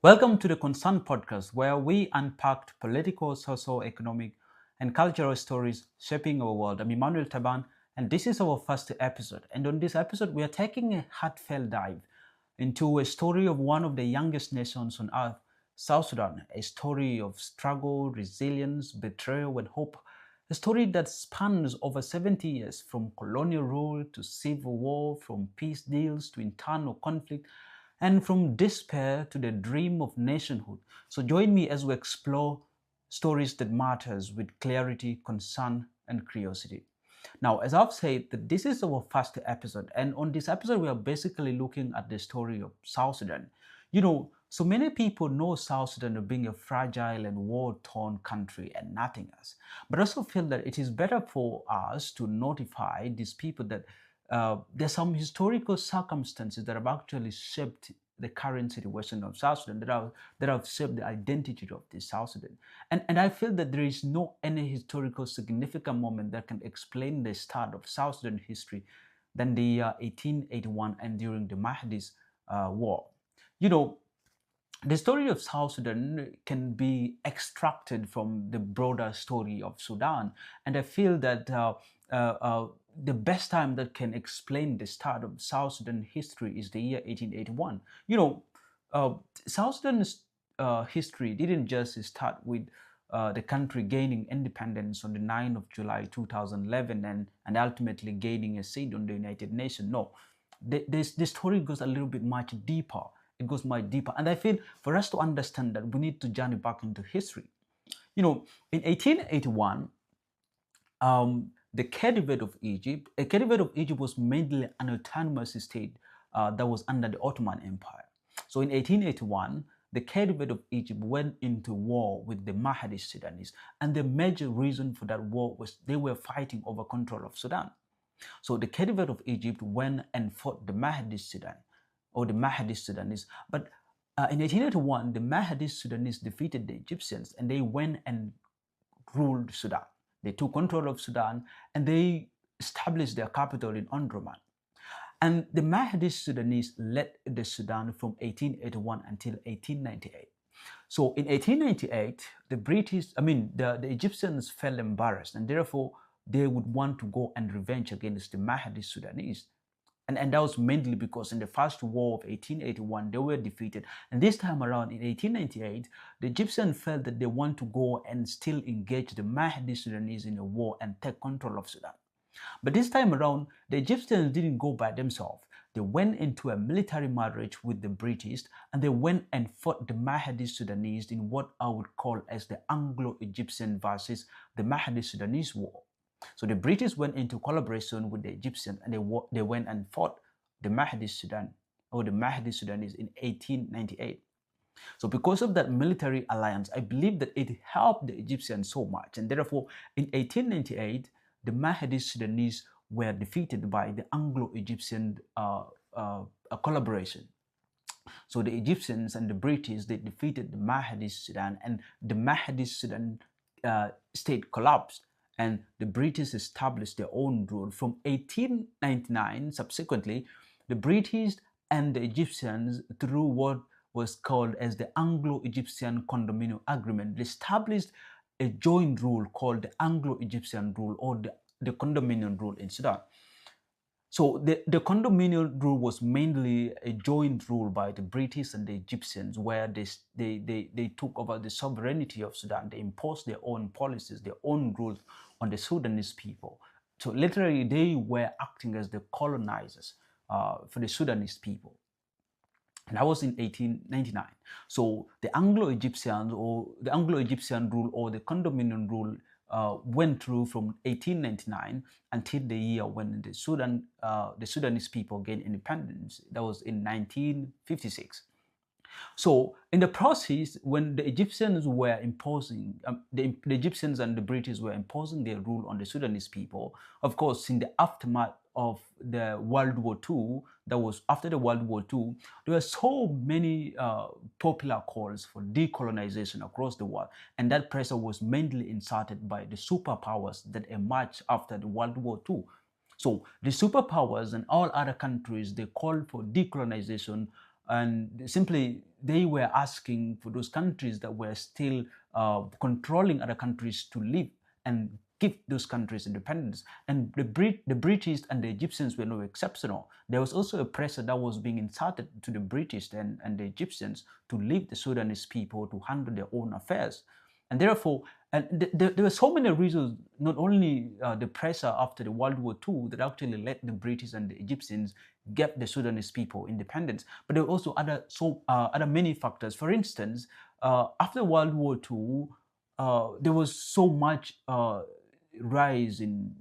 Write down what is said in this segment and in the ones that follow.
Welcome to the Concern Podcast, where we unpacked political, socio-economic, and cultural stories shaping our world. I'm Emmanuel Taban, and this is our first episode. And on this episode, we are taking a heartfelt dive into a story of one of the youngest nations on earth, South Sudan, a story of struggle, resilience, betrayal, and hope. A story that spans over 70 years, from colonial rule to civil war, from peace deals to internal conflict, and from despair to the dream of nationhood. So join me as we explore stories that matters with clarity, concern, and curiosity. Now, as I've said, that this is our first episode, and on this episode, we are basically looking at the story of South Sudan. So many people know South Sudan as being a fragile and war-torn country and nothing else. But I also feel that it is better for us to notify these people that there's some historical circumstances that have actually shaped the current situation of South Sudan, that have shaped the identity of the South Sudan. And I feel that there is no any historical significant moment that can explain the start of South Sudan history than the year 1881 and during the Mahdi's war. You know, the story of South Sudan can be extracted from the broader story of Sudan. And I feel that uh, uh, the best time that can explain the start of South Sudan history is the year 1881. You know, uh, South Sudan's history didn't just start with the country gaining independence on the 9th of July 2011 and ultimately gaining a seat on the United Nations. No, the story goes a little bit much deeper. It goes much deeper. And I feel for us to understand that we need to journey back into history. In 1881, the Khedivate of Egypt, a Khedivate of Egypt was mainly an autonomous state that was under the Ottoman Empire. So in 1881, the Khedivate of Egypt went into war with the Mahdi Sudanese. And the major reason for that war was they were fighting over control of Sudan. So the Khedivate of Egypt went and fought the Mahdi Sudan or the Mahdi Sudanese. But in 1881, the Mahdi Sudanese defeated the Egyptians and they went and ruled Sudan. They took control of Sudan and they established their capital in Omdurman. And the Mahdi Sudanese led the Sudan from 1881 until 1898. So in 1898, the Egyptians felt embarrassed and therefore they would want to go and revenge against the Mahdi Sudanese. And that was mainly because in the first war of 1881, they were defeated. And this time around in 1898, the Egyptians felt that they want to go and still engage the Mahdi Sudanese in a war and take control of Sudan. But this time around, the Egyptians didn't go by themselves. They went into a military marriage with the British and they went and fought the Mahdi Sudanese in what I would call as the Anglo-Egyptian versus the Mahdi Sudanese war. So the British went into collaboration with the Egyptians and they went and fought the Mahdi Sudan or the Mahdi Sudanese in 1898. So because of that military alliance, I believe that it helped the Egyptians so much. And therefore, in 1898, the Mahdi Sudanese were defeated by the Anglo-Egyptian collaboration. So the Egyptians and the British, they defeated the Mahdi Sudan and the Mahdi Sudan state collapsed and the British established their own rule. From 1899, subsequently, the British and the Egyptians, through what was called as the Anglo-Egyptian Condominium Agreement, established a joint rule called the Anglo-Egyptian rule or the condominium rule in Sudan. So the condominium rule was mainly a joint rule by the British and the Egyptians where they took over the sovereignty of Sudan. They imposed their own policies, their own rules on the Sudanese people. So literally they were acting as the colonizers for the Sudanese people. And that was in 1899. So the Anglo-Egyptian rule or the condominium rule went through from 1899 until the year when the Sudanese people gained independence. That was in 1956. So in the process, when the Egyptians were imposing, the Egyptians and the British were imposing their rule on the Sudanese people, of course, in the aftermath of the World War II, that was after the World War II, there were so many popular calls for decolonization across the world. And that pressure was mainly inserted by the superpowers that emerged after the World War II. So the superpowers and all other countries, they called for decolonization and simply they were asking for those countries that were still controlling other countries to leave and give those countries independence. And the British and the Egyptians were no exceptional. There was also a pressure that was being inserted to the British and the Egyptians to leave the Sudanese people to handle their own affairs. And therefore, there were so many reasons, not only the pressure after the World War II that actually led the British and the Egyptians get the Sudanese people independence, but there were also other many factors. For instance, after World War II, there was so much rise in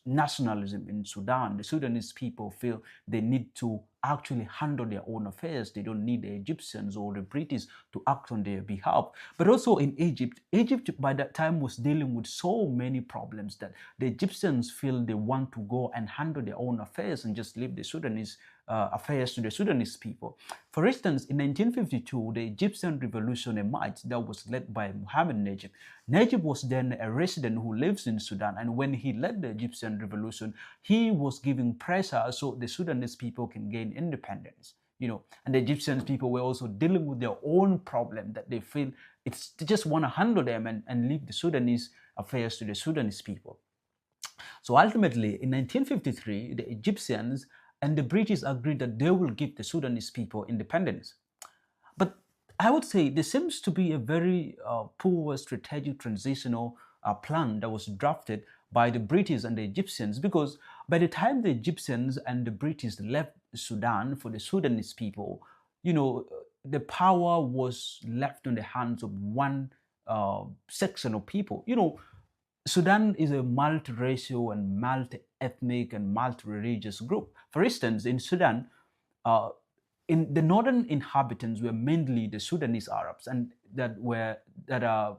nationalism in Sudan. The Sudanese people feel they need to actually handle their own affairs. They don't need the Egyptians or the British to act on their behalf. But also in Egypt, Egypt by that time was dealing with so many problems that the Egyptians feel they want to go and handle their own affairs and just leave the Sudanese affairs to the Sudanese people. For instance, in 1952, the Egyptian revolution emerged that was led by Mohammed Najib. Najib was then a resident who lives in Sudan, and when he led the Egyptian revolution, he was giving pressure so the Sudanese people can gain independence. And the Egyptian people were also dealing with their own problem that they feel they just want to handle them and leave the Sudanese affairs to the Sudanese people. So ultimately, in 1953, the Egyptians and the British agreed that they will give the Sudanese people independence. But I would say there seems to be a very poor strategic transitional plan that was drafted by the British and the Egyptians, because by the time the Egyptians and the British left Sudan for the Sudanese people, the power was left in the hands of one section of people. Sudan is a multiracial and multi-ethnic and multi-religious group. For instance, in Sudan, in the northern inhabitants were mainly the Sudanese Arabs, and that are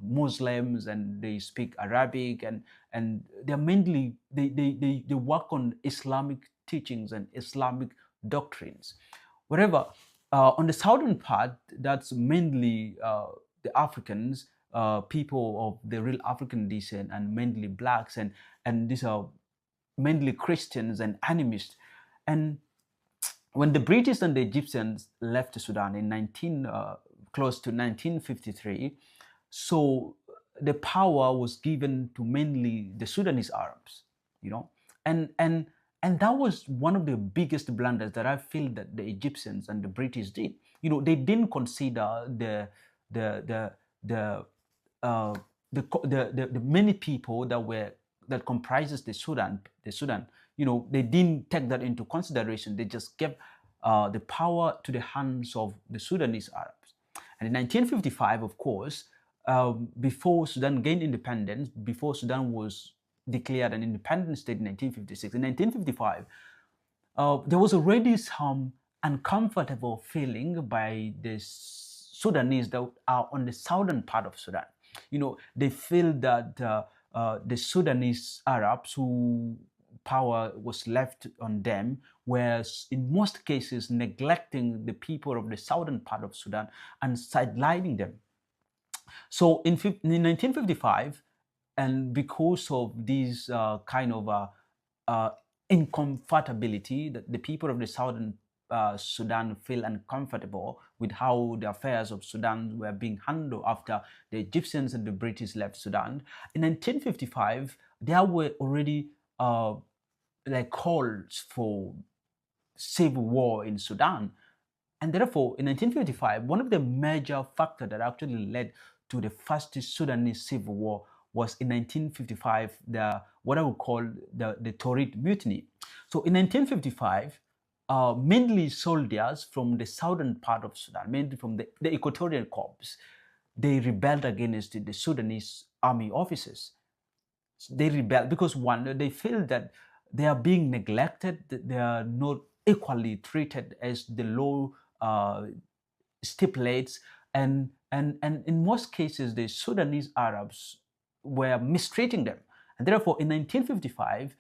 Muslims, and they speak Arabic, and they're mainly they work on Islamic teachings and Islamic doctrines. Wherever on the southern part, that's mainly the Africans, people of the real African descent, and mainly blacks, and these are mainly Christians and animists. And when the British and the Egyptians left Sudan in close to 1953, so the power was given to mainly the Sudanese Arabs, and that was one of the biggest blunders that I feel that the Egyptians and the British did. They didn't consider the many people that comprises the Sudan. They didn't take that into consideration. They just gave the power to the hands of the Sudanese Arabs. And in 1955, of course, before Sudan gained independence, before Sudan was declared an independent state in 1956, in 1955, there was already some uncomfortable feeling by the Sudanese that are on the southern part of Sudan. They feel that the Sudanese Arabs, who power was left on them, were in most cases neglecting the people of the southern part of Sudan and sidelining them. So in 1955, and because of this kind of incompatibility, that the people of the southern Sudan feel uncomfortable with how the affairs of Sudan were being handled after the Egyptians and the British left Sudan. In 1955, there were already calls for civil war in Sudan. And therefore, in 1955, one of the major factors that actually led to the first Sudanese civil war was in 1955, what I would call the Taurid Mutiny. So in 1955, mainly soldiers from the southern part of Sudan, mainly from the Equatorial Corps, they rebelled against the Sudanese army officers. They rebelled because, one, they feel that they are being neglected, that they are not equally treated as the law stipulates, and in most cases, the Sudanese Arabs were mistreating them. And therefore, in 1955,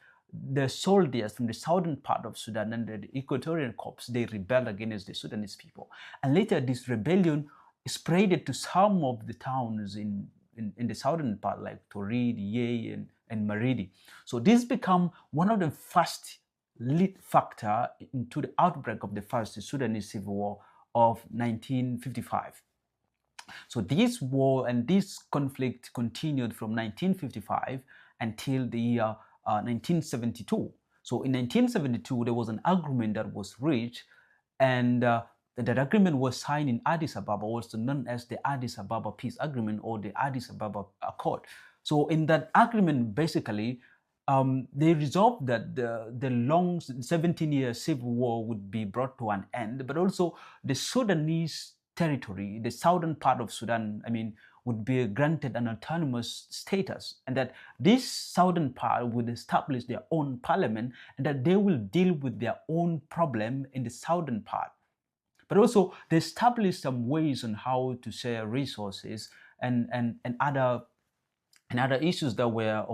the soldiers from the southern part of Sudan and the Equatorial Corps, they rebelled against the Sudanese people. And later, this rebellion spread to some of the towns in the southern part, like Taurid, Yei, and Maridi. So this became one of the first lead factor into the outbreak of the First Sudanese Civil War of 1955. So this war and this conflict continued from 1955 until the year 1972. So in 1972, there was an agreement that was reached, and that agreement was signed in Addis Ababa, also known as the Addis Ababa Peace Agreement or the Addis Ababa Accord. So in that agreement, basically, they resolved that the long 17-year civil war would be brought to an end, but also the Sudanese territory, the southern part of Sudan, would be granted an autonomous status, and that this southern part would establish their own parliament, and that they will deal with their own problem in the southern part. But also, they established some ways on how to share resources and other issues that were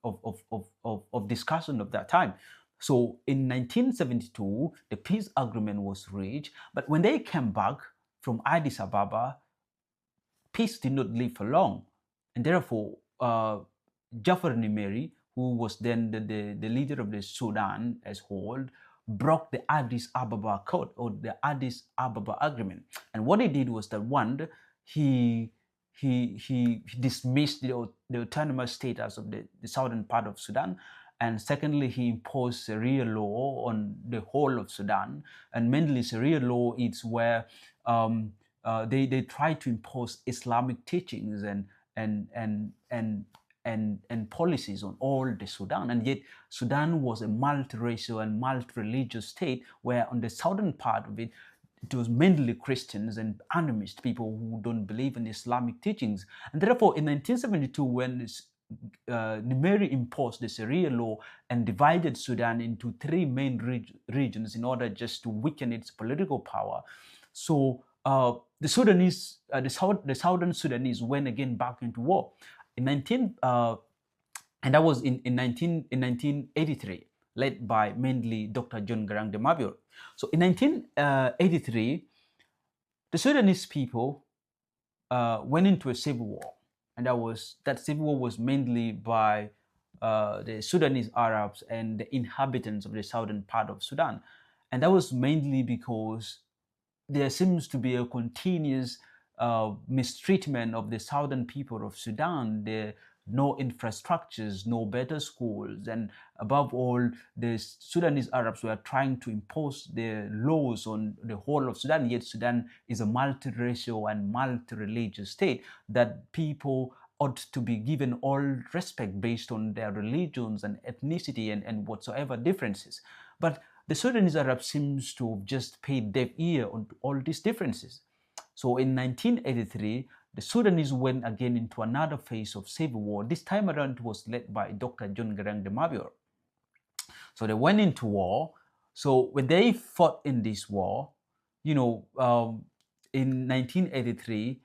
of discussion of that time. So in 1972, the peace agreement was reached, but when they came back from Addis Ababa, peace did not live for long. And therefore, Jafar Nimeri, who was then the leader of the Sudan as whole, broke the Addis Ababa Code or the Addis Ababa Agreement. And what he did was that one, he dismissed the autonomous status of the southern part of Sudan. And secondly, he imposed Sharia law on the whole of Sudan. And mainly Sharia law is where they try to impose Islamic teachings and policies on all the Sudan. And yet Sudan was a multiracial and multi-religious state, where on the southern part of it, it was mainly Christians and animist people who don't believe in Islamic teachings. And therefore, in 1972, when Nimeri imposed the Sharia law and divided Sudan into three main regions in order just to weaken its political power, so the Sudanese, the southern Sudanese went again back into war and that was in 1983, led by mainly Dr. John Garang de Mabur. So in 1983, the Sudanese people went into a civil war, and that civil war was mainly by the Sudanese Arabs and the inhabitants of the southern part of Sudan, and that was mainly because there seems to be a continuous mistreatment of the southern people of Sudan. There no infrastructures, no better schools, and above all, the Sudanese Arabs were trying to impose their laws on the whole of Sudan, yet Sudan is a multiracial and multi-religious state that people ought to be given all respect based on their religions and ethnicity and whatsoever differences. But the Sudanese Arabs seems to have just paid deaf ear on all these differences. So in 1983, the Sudanese went again into another phase of civil war. This time around, it was led by Dr. John Garang de Mabur. So they went into war. So when they fought in this war, in 1983,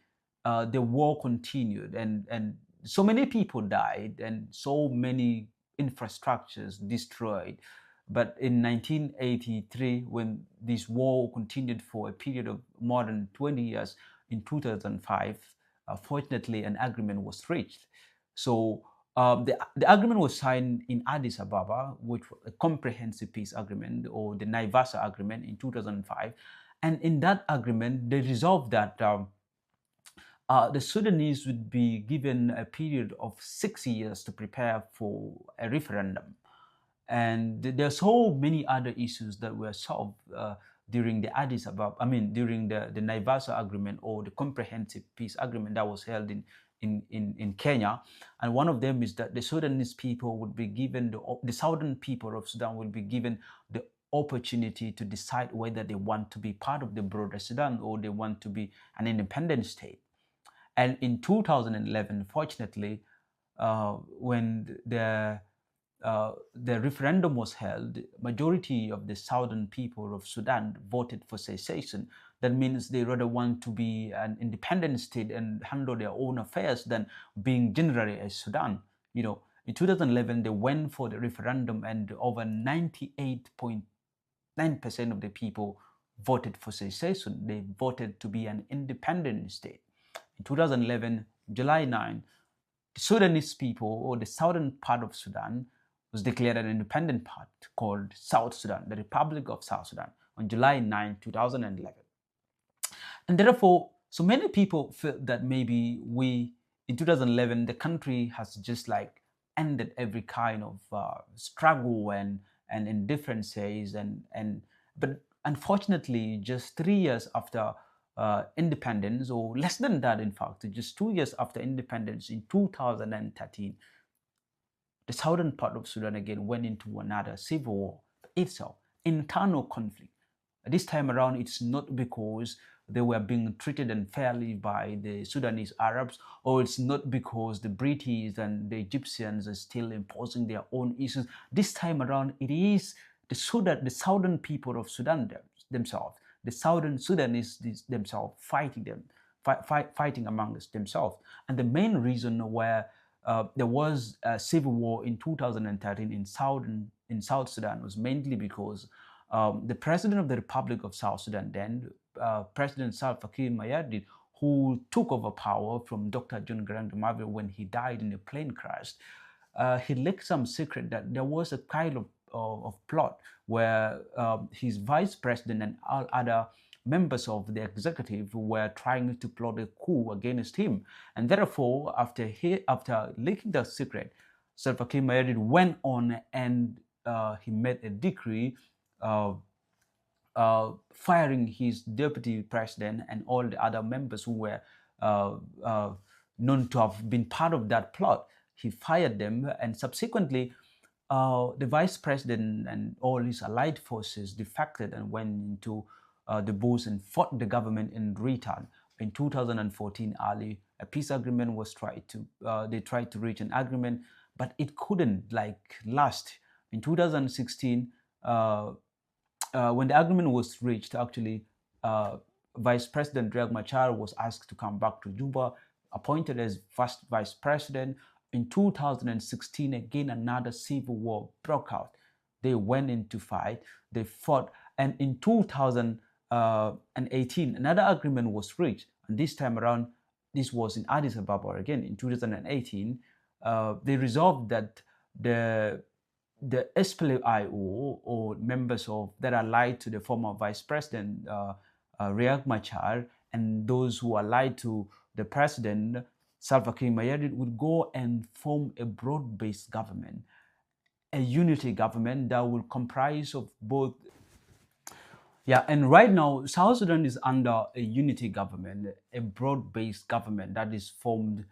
the war continued, and so many people died, and so many infrastructures destroyed. But in 1983, when this war continued for a period of more than 20 years, in 2005, fortunately, an agreement was reached. So the agreement was signed in Addis Ababa, which was a comprehensive peace agreement, or the Naivasha agreement in 2005. And in that agreement, they resolved that the Sudanese would be given a period of 6 years to prepare for a referendum. And there are so many other issues that were solved during the Addis Ababa, during the Naivasha agreement, or the comprehensive peace agreement that was held in Kenya. And one of them is that the Sudanese people would be given, the southern people of Sudan will be given the opportunity to decide whether they want to be part of the broader Sudan or they want to be an independent state. And in 2011, fortunately, when the referendum was held, majority of the southern people of Sudan voted for secession. That means they rather want to be an independent state and handle their own affairs than being generally a Sudan. In 2011, they went for the referendum, and over 98.9% of the people voted for secession. They voted to be an independent state. In 2011, July 9, the Sudanese people, or the southern part of Sudan, was declared an independent part called South Sudan, the Republic of South Sudan, on July 9, 2011. And therefore, so many people felt that maybe in 2011, the country has just like ended every kind of struggle and indifferences but unfortunately, just 3 years after independence, or less than that, in fact, just 2 years after independence in 2013, the southern part of Sudan again went into another civil war itself, internal conflict. This time around, it's not because they were being treated unfairly by the Sudanese Arabs, or it's not because the British and the Egyptians are still imposing their own issues. This time around, it is the southern people of Sudan themselves, the southern Sudanese themselves fighting amongst themselves. And the main reason where there was a civil war in 2013 in South Sudan was mainly because the president of the Republic of South Sudan then, President Salva Kiir Mayardit, who took over power from Dr. John Garang Damavi when he died in a plane crash, he leaked some secret that there was a kind of plot where his vice president and all other members of the executive were trying to plot a coup against him. And therefore, after leaking the secret, Salva Kiir Mayardit went on and he made a decree firing his deputy president and all the other members who were known to have been part of that plot. He fired them, and subsequently, the vice president and all his allied forces defected and went into the bush and fought the government in return. In 2014, early, a peace agreement was they tried to reach an agreement, but it couldn't last. In 2016, when the agreement was reached, actually, Vice President Riek Machar was asked to come back to Juba, appointed as first vice president. In 2016, again, another civil war broke out. They went into fight, they fought, and in 2018, another agreement was reached. And this time around, this was in Addis Ababa again. In 2018, they resolved that the SPLM or members that are allied to the former vice president Riek Machar and those who are allied to the president Salva Kiir Mayardit would go and form a broad-based government, a unity government that will comprise of both. Yeah, and right now, South Sudan is under a unity government, a broad-based government that is formed,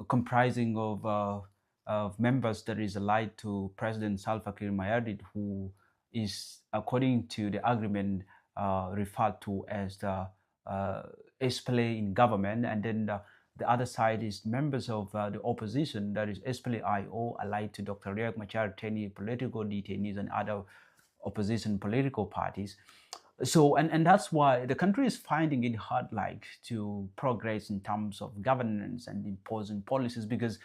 comprising of members that is allied to President Salva Kiir Mayardit, who is, according to the agreement, referred to as the SPLA in government, and then the other side is members of the opposition, that is SPLA-IO, allied to Dr. Riek Machar, 10-year political detainees and other opposition political parties. So, and that's why the country is finding it hard to progress in terms of governance and imposing policies, because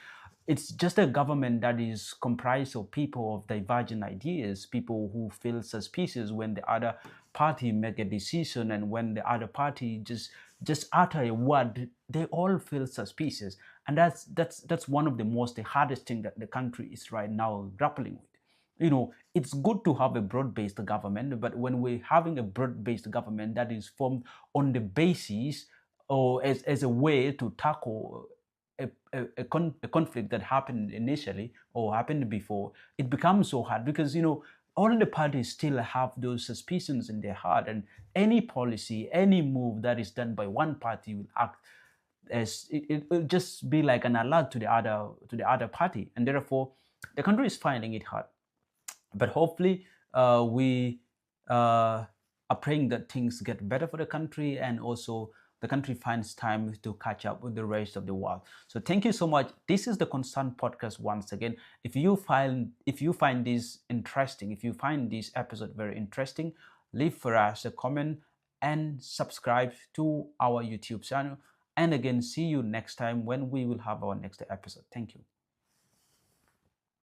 it's just a government that is comprised of people of divergent ideas, people who feel suspicious when the other party make a decision, and when the other party just utter a word, they all feel suspicious. And that's one of the hardest thing that the country is right now grappling with. It's good to have a broad-based government, but when we're having a broad-based government that is formed on the basis or as a way to tackle a conflict that happened initially or happened before, it becomes so hard because, all the parties still have those suspicions in their heart, and any policy, any move that is done by one party will act as it will just be like an alert to the other party, and therefore the country is finding it hard. But hopefully, we are praying that things get better for the country, and also the country finds time to catch up with the rest of the world. So thank you so much. This is the Concern Podcast once again. If you find this interesting, if you find this episode very interesting, leave for us a comment and subscribe to our YouTube channel. And again, see you next time when we will have our next episode. Thank you.